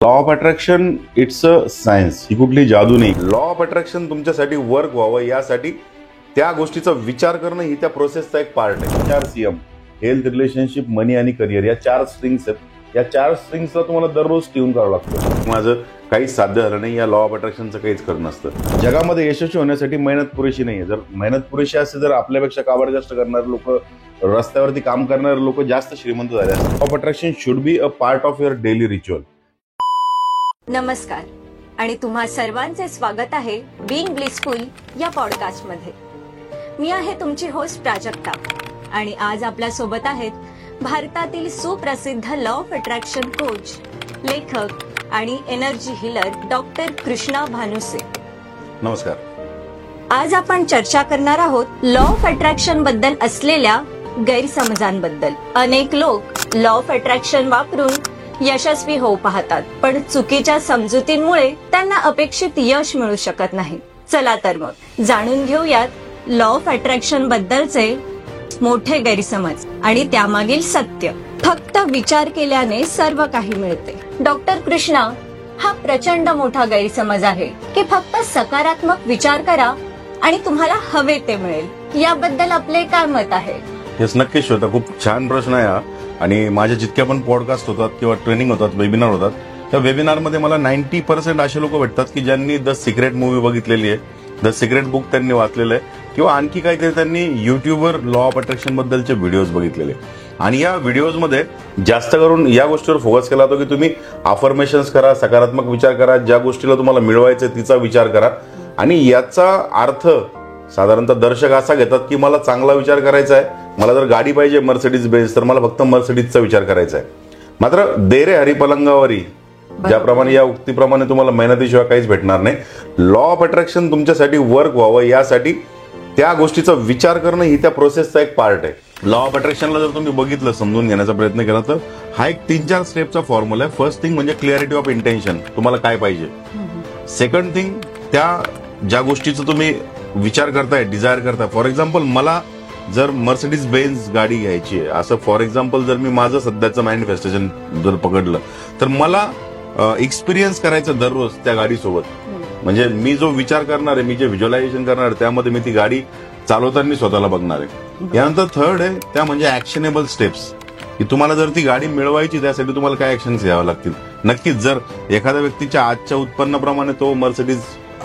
Law of attraction it's a science, ही कुठली जादू नाही. लॉ ऑफ अट्रॅक्शन तुमच्यासाठी वर्क व्हावं यासाठी त्या गोष्टीचा विचार करणं ही त्या प्रोसेसचा एक पार्ट आहे. 4 CM हेल्थ, रिलेशनशिप, मनी आणि करिअर या 4 स्ट्रिंग्स आहेत. या 4 स्ट्रिंग्सला तुम्हाला दररोज ट्यून करावं लागतं. माझं काहीच साध्य झालं नाही, या लॉ ऑफ अट्रॅक्शनचं काहीच खरं नसतं. जगामध्ये यशस्वी होण्यासाठी मेहनत पुरेशी नाहीये. जर मेहनत पुरेशी असते, जर आपल्यापेक्षा काबाड जास्त करणारे लोक, रस्त्यावरती काम करणारे लोक जास्त श्रीमंत झाले असते. Law of attraction should be a part of your daily ritual. नमस्कार आणि तुम्हा सर्वांचे स्वागत आहे बीइंग ब्लिसफुल या पॉडकास्ट मध्ये. मी आहे तुमची होस्ट प्राजक्ता आणि आज आपल्या सोबत आहेत भारतातील सुप्रसिद्ध लॉ ऑफ अट्रॅक्शन कोच, लेखक आणि energy healer doctor Krishna Bhanuse. नमस्कार. आज आपण चर्चा करणार आहोत लॉ ऑफ अट्रॅक्शन बद्दल असलेल्या गैरसमजांबद्दल. अनेक लोक लॉ ऑफ अट्रॅक्शन वापरून यशस्वी होऊ पाहतात, पण चुकीच्या समजुतींमुळे त्यांना अपेक्षित यश मिळू शकत नाही. चला तर मग जाणून घेऊयात लॉ ऑफ अट्रॅक्शन बद्दलचे मोठे गैरसमज आणि त्यामागील सत्य. फक्त विचार केल्याने सर्व काही मिळते. डॉक्टर कृष्णा, हा प्रचंड मोठा गैरसमज आहे की फक्त सकारात्मक विचार करा आणि तुम्हाला हवे ते मिळेल. याबद्दल आपले काय मत आहे? येस, नक्कीच श्वेता, खूप छान प्रश्न आहे हा. आणि माझ्या जितक्या पण पॉडकास्ट होतात किंवा ट्रेनिंग होतात, वेबिनार होतात, त्या वेबिनारमध्ये मला 90% असे लोक भेटतात की ज्यांनी द सिक्रेट मूवी बघितलेली आहे, द सिक्रेट बुक त्यांनी वाचलेलं आहे, किंवा आणखी काहीतरी त्यांनी युट्यूबवर लॉ ऑफ अट्रॅक्शन बद्दलचे व्हिडिओज बघितलेले. आणि या व्हिडिओजमध्ये जास्त करून या गोष्टीवर फोकस केला जातो की तुम्ही अफर्मेशन्स करा, सकारात्मक विचार करा, ज्या गोष्टीला तुम्हाला मिळवायचं तिचा विचार करा. आणि याचा अर्थ साधारणतः दर्शक असा घेतात की मला चांगला विचार करायचा आहे, मला जर गाडी पाहिजे मर्सिडीज बेंज, तर मला फक्त मर्सिडीजचा विचार करायचा आहे. मात्र देरे हरी पलंगावरी, ज्याप्रमाणे या उक्तीप्रमाणे तुम्हाला मेहनतीशिवाय काहीच भेटणार नाही. लॉ ऑफ अट्रॅक्शन तुमच्यासाठी वर्क व्हावं यासाठी त्या गोष्टीचा विचार करणं ही त्या प्रोसेसचा एक पार्ट आहे. लॉ ऑफ अट्रॅक्शनला जर तुम्ही बघितलं, समजून घेण्याचा प्रयत्न केला, तर हा एक 3-4 स्टेपचा फॉर्म्युला आहे. फर्स्ट थिंग म्हणजे क्लिअरिटी ऑफ इंटेन्शन, तुम्हाला काय पाहिजे. सेकंड थिंग, त्या ज्या गोष्टीचा तुम्ही विचार करताय, डिझायर करताय. फॉर एक्झाम्पल, मला जर मर्सिडीज बेंज गाडी घ्यायची आहे, असं फॉर एक्झाम्पल जर मी माझं सध्याचं मॅनिफेस्टेशन जर पकडलं, तर मला एक्सपिरियन्स करायचं दररोज त्या गाडीसोबत. म्हणजे मी जो विचार करणार आहे, मी जे व्हिज्युअलायझेशन करणार आहे, त्यामध्ये मी ती गाडी चालवताना स्वतःला बघणार आहे. यानंतर थर्ड आहे, त्या म्हणजे ऍक्शनेबल स्टेप्स, की तुम्हाला जर ती गाडी मिळवायची, त्यासाठी तुम्हाला काय ऍक्शन्स घ्यावे लागतील. नक्कीच जर एखाद्या व्यक्तीच्या आजच्या उत्पन्नाप्रमाणे तो मर्सिडीज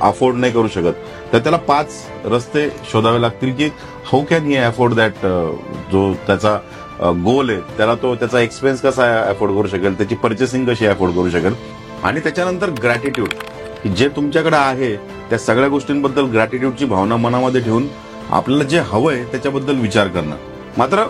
अफोर्ड नाही करू शकत, तर त्याला 5 रस्ते शोधावे लागतील की how can he afford that, जो त्याचा गोल आहे त्याला तो त्याचा एक्सपेन्स कसा अफोर्ड करू शकेल, त्याची पर्चेसिंग कशी अफोर्ड करू शकेल. आणि त्याच्यानंतर ग्रॅटिट्यूड, की जे तुमच्याकडे आहे त्या सगळ्या गोष्टींबद्दल ग्रॅटिट्यूडची भावना मनामध्ये ठेवून आपल्याला जे हवंय त्याच्याबद्दल विचार करणं. मात्र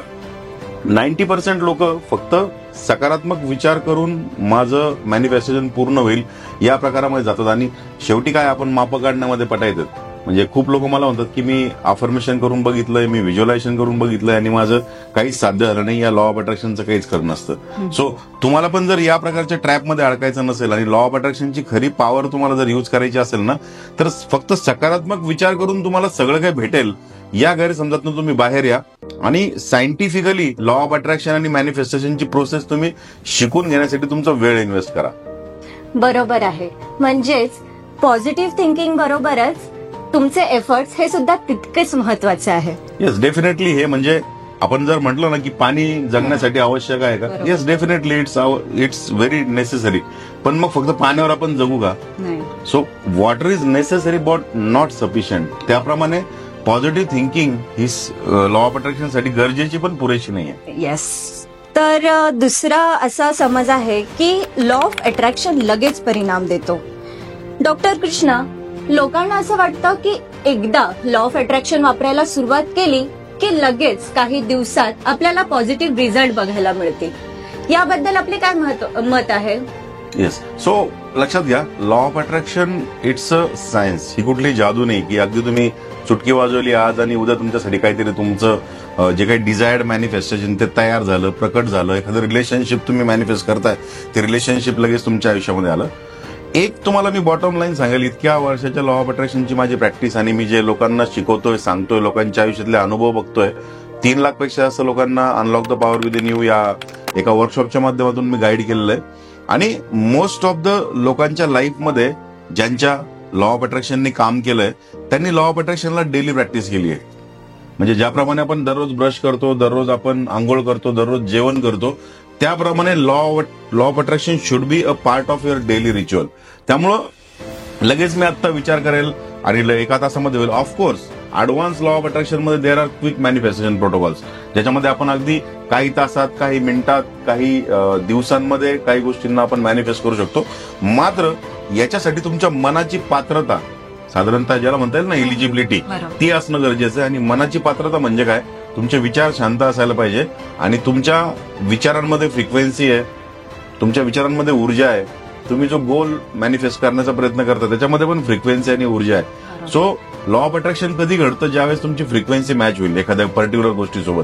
90% लोक फक्त सकारात्मक विचार करून माझं मॅनिफेस्टेशन पूर्ण होईल या प्रकारामध्ये जातात आणि शेवटी काय, आपण मापं काढण्यामध्ये पटायतात. म्हणजे खूप लोक मला म्हणतात की मी अफर्मेशन करून बघितलंय, मी व्हिज्युअलायझेशन करून बघितलंय आणि माझं काहीच साध्य झालं नाही. या लॉ ऑफ अट्रॅक्शनचं काहीच खरं नसतं. सो तुम्हाला पण जर या प्रकारच्या ट्रॅपमध्ये अडकायचं नसेल आणि लॉ ऑफ अट्रॅक्शनची खरी पॉवर तुम्हाला जर यूज करायची असेल ना, तर फक्त सकारात्मक विचार करून तुम्हाला सगळं काही भेटेल या गैरसमजातून तुम्ही बाहेर या आणि सायंटिफिकली लॉ ऑफ अट्रॅक्शन आणि मॅनिफेस्टेशनची प्रोसेस तुम्ही शिकून घेण्यासाठी तुमचा वेळ इन्व्हेस्ट करा. बरोबर आहे. म्हणजेच पॉझिटिव्ह थिंकिंग बरोबरच तुमचे एफर्ट्स हे सुद्धा तितकेच महत्वाचे आहे. Yes, definitely. हे म्हणजे आपण जर म्हटलं ना की पाणी जगण्यासाठी आवश्यक आहे का, yes definitely it's very necessary. पण मग फक्त पाण्यावर आपण जगू का? So water is necessary but not sufficient. त्याप्रमाणे पॉझिटिव्ह थिंकिंग ही लॉ ऑफ अट्रॅक्शन साठी गरजेची पण पुरेशी नाहीये. येस. तर दुसरा असा समज आहे की लॉ ऑफ अट्रॅक्शन लगेच परिणाम देतो. डॉक्टर कृष्णा, लोकांना असं वाटतं की एकदा लॉ ऑफ अट्रॅक्शन वापरायला सुरुवात केली की लगेच काही दिवसात आपल्याला पॉझिटिव्ह रिझल्ट बघायला मिळतील. याबद्दल आपले काय मत आहे? येस, सो लक्षात घ्या, law of attraction it's a science, ही कुठली जादू नाही की अगदी तुम्ही चुटकी वाजवली आज आणि उद्या तुमच्यासाठी काहीतरी तुमचं जे काही डिझायर्ड मॅनिफेस्टेशन ते तयार झालं, प्रकट झालं. एखादं रिलेशनशिप तुम्ही मॅनिफेस्ट करताय, ते रिलेशनशिप लगेच तुमच्या आयुष्यामध्ये आलं. एक तुम्हाला मी बॉटम लाईन सांगेल, इतक्या वर्षाच्या लॉ ऑफ अट्रॅक्शनची माझी प्रॅक्टिस आणि मी जे लोकांना शिकवतोय, सांगतोय, लोकांच्या आयुष्यातले अनुभव बघतोय, 3 लाखपेक्षा जास्त लोकांना unlock the power within you या एका वर्कशॉपच्या माध्यमातून मी गाईड केलेलं आहे. आणि मोस्ट ऑफ द लोकांच्या लाईफमध्ये ज्यांच्या लॉ ऑफ अट्रॅक्शननी काम केलंय त्यांनी लॉ ऑफ अट्रॅक्शनला डेली प्रॅक्टिस केली आहे. म्हणजे ज्याप्रमाणे आपण दररोज ब्रश करतो, दररोज आपण आंघोळ करतो, दररोज जेवण करतो, त्याप्रमाणे law of attraction should be a part of your daily ritual. त्यामुळं लगेच मी आता विचार करेल आणि एका तासामध्ये होईल. Of course advance law of attraction मध्ये there are quick manifestation protocols, ज्याच्यामध्ये आपण अगदी काही तासात, काही मिनिटात, काही दिवसांमध्ये काही गोष्टींना आपण मॅनिफेस्ट करू शकतो. मात्र याच्यासाठी तुमच्या मनाची पात्रता, साधारणतः ज्याला म्हणता येईल ना इलिजिबिलिटी, ती असणं गरजेचं आहे. आणि मनाची पात्रता म्हणजे काय, तुमचे विचार शांत असायला पाहिजे आणि तुमच्या विचारांमध्ये फ्रिक्वेन्सी आहे, तुमच्या विचारांमध्ये ऊर्जा आहे. तुम्ही जो गोल मॅनिफेस्ट करण्याचा प्रयत्न करता त्याच्यामध्ये पण फ्रिक्वेन्सी आणि ऊर्जा आहे. सो लॉ ऑफ अट्रॅक्शन कधी घडतं, ज्यावेळेस तुमची फ्रिक्वेन्सी मॅच होईल एखाद्या पर्टिक्युलर गोष्टीसोबत.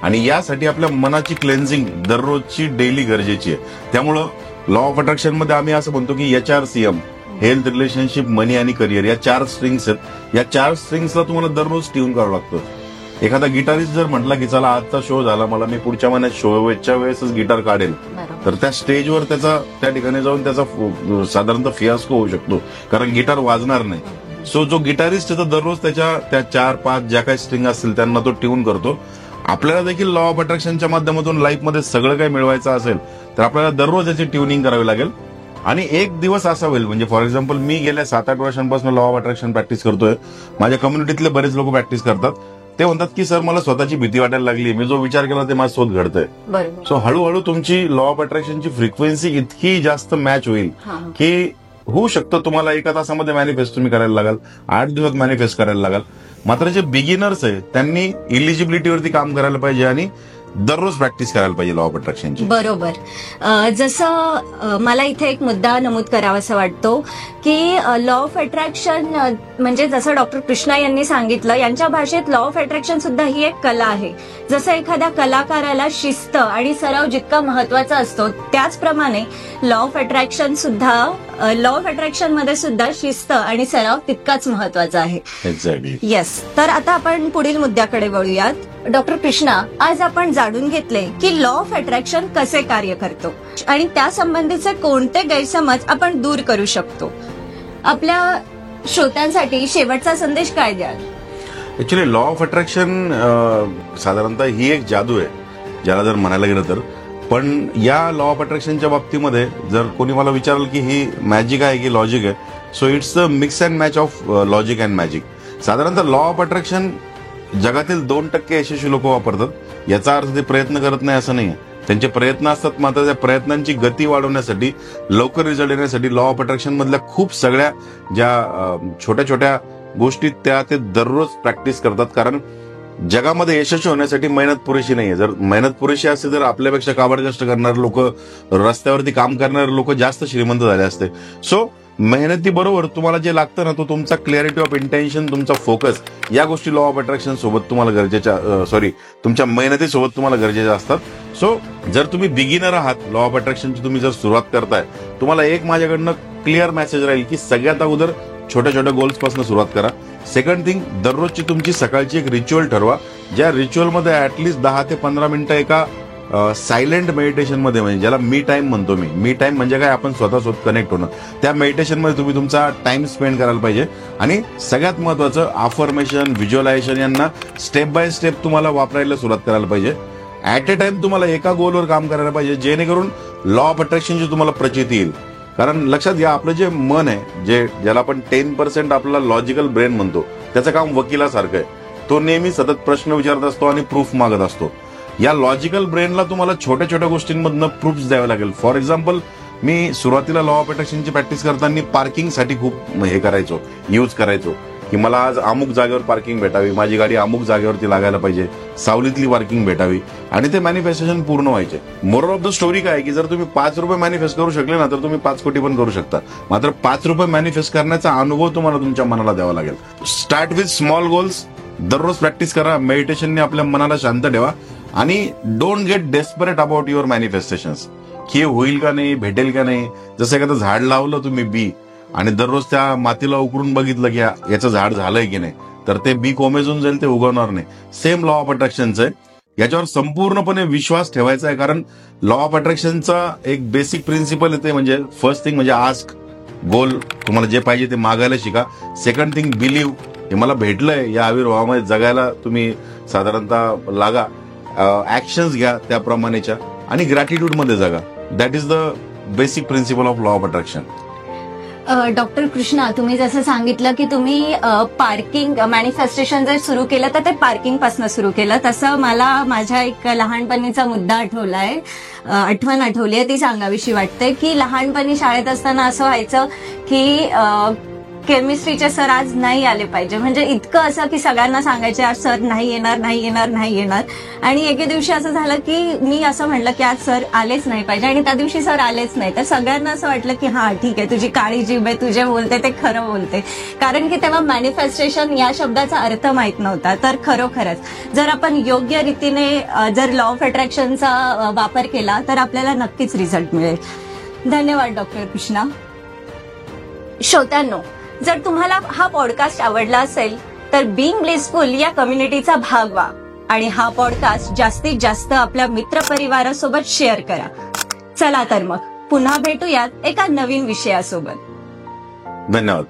आणि यासाठी आपल्या मनाची क्लेन्झिंग दररोजची डेली गरजेची आहे. त्यामुळं लॉ ऑफ अट्रॅक्शन मध्ये आम्ही असं म्हणतो की HRCM, हेल्थ, रिलेशनशिप, मनी आणि करिअर, या 4 स्ट्रिंग्स आहेत. या 4 स्ट्रिंग्सला तुम्हाला दररोज ट्यून करावं लागतं. एखादा गिटारिस्ट जर म्हटला की चला आजचा शो झाला, मला मी पुढच्या महिन्यात शोच्या वेळेसच गिटार काढेल, तर त्या स्टेजवर त्याचा त्या ठिकाणी जाऊन त्याचा साधारणतः फियास्को होऊ शकतो, कारण गिटार वाजणार नाही. सो जो गिटारिस्ट आहे तो दररोज त्या 4-5 ज्या काही स्ट्रिंग असतील त्यांना तो ट्यून करतो. आपल्याला देखील लॉ ऑफ अट्रॅक्शनच्या माध्यमातून लाईफमध्ये सगळं काही मिळवायचं असेल तर आपल्याला दररोज याची ट्युनिंग करावी लागेल. आणि एक दिवस असा होईल, म्हणजे फॉर एक्झाम्पल मी गेल्या 7-8 वर्षांपासून लॉ ऑफ अट्रॅक्शन प्रॅक्टिस करतोय. माझ्या कम्युनिटीतले बरेच लोक प्रॅक्टिस करतात. ते म्हणतात की सर मला स्वतःची भीती वाटायला लागली, मी जो विचार केला ते माझ्यासोबत घडतंय. सो हळूहळू तुमची लॉ ऑफ अट्रॅक्शनची फ्रिक्वेन्सी इतकी जास्त मॅच होईल की होऊ शकतं तुम्हाला एका तासामध्ये मॅनिफेस्ट तुम्ही करायला लागाल, 8 दिवसात मॅनिफेस्ट करायला लागाल. मात्र जे बिगिनर्स आहे त्यांनी इलिजिबिलिटीवरती काम करायला पाहिजे आणि दररोज प्रॅक्टिस करायला पाहिजे लॉ ऑफ अट्रॅक्शनची. बरोबर. जसं मला इथे एक मुद्दा नमूद करावासा वाटतो की लॉ ऑफ अट्रॅक्शन म्हणजे जसं डॉक्टर कृष्णा यांनी सांगितलं, यांच्या भाषेत लॉ ऑफ अट्रॅक्शन सुद्धा ही एक कला आहे. जसं एखाद्या कलाकाराला शिस्त आणि सराव जितका महत्वाचा असतो, त्याचप्रमाणे लॉ ऑफ अट्रॅक्शन मध्ये सुद्धा शिस्त आणि सराव तितकाच महत्वाचा आहे. एक्झॅक्टली. येस. तर आता आपण पुढील मुद्द्याकडे वळूयात. डॉक्टर कृष्णा, आज आपण जाणून घेतले की लॉ ऑफ अट्रॅक्शन कसे कार्य करतो आणि त्या संबंधीचे कोणते गैरसमज आपण दूर करू शकतो. आपल्या श्रोत्यांसाठी शेवटचा संदेश काय द्याल? ऍक्च्युली लॉ ऑफ अट्रॅक्शन साधारणतः ही एक जादू आहे, ज्याला जर म्हणायला गेलं तर. पण या लॉ ऑफ अट्रॅक्शनच्या बाबतीमध्ये जर कोणी मला विचारलं की ही मॅजिक आहे की लॉजिक आहे, so it's a mix and match of logic and magic. साधारणतः लॉ ऑफ अट्रॅक्शन जगातील 2% यशस्वी लोक वापरतात. याचा अर्थ ते प्रयत्न करत नाही असं नाही. त्यांचे प्रयत्न असतात, मात्र त्या प्रयत्नांची गती वाढवण्यासाठी, लवकर रिझल्ट येण्यासाठी लॉ ऑफ अट्रॅक्शन मधल्या खूप सगळ्या ज्या छोट्या छोट्या गोष्टी त्या ते दररोज प्रॅक्टिस करतात. कारण जगामध्ये यशस्वी होण्यासाठी मेहनत पुरेशी नाहीये. जर मेहनत पुरेशी असते तर आपल्यापेक्षा काबाड कष्ट करणारे लोक, रस्त्यावरती काम करणारे लोक जास्त श्रीमंत झाले असते. सो मेहनतीबरोबर तुम्हाला जे लागतं ना, तो तुमचा क्लॅरिटी ऑफ इंटेन्शन, तुमचा फोकस, या गोष्टी लॉ ऑफ अट्रॅक्शन सोबत तुम्हाला तुमच्या मेहनतीसोबत तुम्हाला गरजेच्या असतात. सो जर तुम्ही बिगिनर आहात, लॉ ऑफ अट्रॅक्शनची तुम्ही जर सुरुवात करताय, तुम्हाला एक माझ्याकडनं क्लिअर मेसेज राहील की सगळ्यात अगोदर छोट्या छोट्या गोल्स पासून सुरुवात करा. सेकंड थिंग, दररोजची तुमची सकाळची एक रिच्युअल ठरवा, ज्या रिच्युअलमध्ये ऍटलिस्ट 10 ते 15 मिनिटं एका सायलेंट मेडिटेशन मध्ये, म्हणजे ज्याला मी टाइम म्हणतो. मी टाइम म्हणजे काय, आपण स्वतःसोबत कनेक्ट होणं. त्या मेडिटेशन मध्ये तुम्ही तुमचा टाइम स्पेंड करायला पाहिजे. आणि सगळ्यात महत्वाचं, अफर्मेशन, व्हिज्युअलायझेशन यांना स्टेप बाय स्टेप तुम्हाला वापरायला सुरुवात करायला पाहिजे. ऍट ए टाइम तुम्हाला एका गोलवर काम करायला पाहिजे, जेणेकरून लॉ ऑफ अट्रॅक्शनची तुम्हाला प्रचिती येईल. कारण लक्षात घ्या, आपलं जे मन आहे, ज्याला आपण 10% आपल्याला लॉजिकल ब्रेन म्हणतो, त्याचं काम वकिलासारखं आहे. तो नेहमी सतत प्रश्न विचारत असतो आणि प्रूफ मागत असतो. या लॉजिकल ब्रेनला तुम्हाला छोट्या छोट्या गोष्टींमधनं प्रूफ्स द्यावे लागेल. फॉर एक्झाम्पल, मी सुरुवातीला लॉ ऑफ अट्रॅक्शनची प्रॅक्टिस करताना पार्किंगसाठी खूप यूज करायचो की मला आज अमुक जागेवर पार्किंग भेटावी, माझी गाडी अमुक जागेवरती लागायला पाहिजे, सावलीतली पार्किंग भेटावी, आणि ते मॅनिफेस्टेशन पूर्ण व्हायचे. मोरल ऑफ द स्टोरी काय की जर तुम्ही ₹5 मॅनिफेस्ट करू शकले ना, तर तुम्ही 5 कोटी पण करू शकता. मात्र ₹5 मॅनिफेस्ट करण्याचा अनुभव तुम्हाला तुमच्या मनाला द्यावा लागेल. Start with small goals. दररोज प्रॅक्टिस करा. मेडिटेशनने आपल्या मनाला शांत ठेवा आणि don't get desperate about your manifestations की होईल का नाही, भेटेल का नाही. जसं एखादं झाड लावलं तुम्ही बी, आणि दररोज त्या मातीला उकरून बघितलं की याचं झाड झालंय की नाही, तर ते बी कोमेजून जाईल, ते उगवणार नाही. सेम लॉ ऑफ अट्रॅक्शनचं आहे. याच्यावर संपूर्णपणे विश्वास ठेवायचा आहे, कारण लॉ ऑफ अट्रॅक्शनचा एक बेसिक प्रिन्सिपल येते, म्हणजे फर्स्ट थिंग म्हणजे आस्क, गोल, तुम्हाला जे पाहिजे ते मागायला शिका. सेकंड थिंग बिलीव्ह, हे मला भेटलंय, या आविर्भावामध्ये जगायला तुम्ही साधारणतः लागा. ऍक्शन्स घ्या त्याप्रमाणेच्या, आणि ग्रॅटिट्यूड मध्ये जगा. That is the basic principle of law of attraction. Doctor Krishna, तुम्ही जसं सांगितलं की तुम्ही पार्किंग मॅनिफेस्टेशन जर सुरू केलं तर ते पार्किंग पासून सुरू केलं, तसं मला माझ्या एक लहानपणीचा मुद्दा आठवलाय, आठवण आठवली आहे, ती सांगावीशी वाटते. की लहानपणी शाळेत असताना असं व्हायचं की केमिस्ट्रीचे सर आज नाही आले पाहिजे, म्हणजे इतकं असं की सगळ्यांना सांगायचे आज सर नाही येणार, नाही येणार, नाही येणार. आणि एके दिवशी असं झालं की मी असं म्हणलं की आज सर आलेच नाही पाहिजे, आणि त्या दिवशी सर आलेच नाही. तर सगळ्यांना असं वाटलं की हा ठीक आहे, तुझी काळी जीभ आहे, तुझे बोलते ते खरं बोलते. कारण की तेव्हा मॅनिफेस्टेशन या शब्दाचा अर्थ माहित नव्हता. तर खरोखरच जर आपण योग्य रीतीने जर लॉ ऑफ अट्रॅक्शनचा वापर केला तर आपल्याला नक्कीच रिझल्ट मिळेल. धन्यवाद डॉक्टर कृष्णा. श्रोत्यांनो, जर तुम्हाला हा पॉडकास्ट आवडला असेल तर बीइंग ब्लिसफुल या कम्युनिटीचा भाग व्हा आणि हा पॉडकास्ट जास्तीत जास्त आपल्या मित्रपरिवारासोबत शेअर करा. चला तर मग पुन्हा भेटूयात एका नवीन विषयासोबत. धन्यवाद.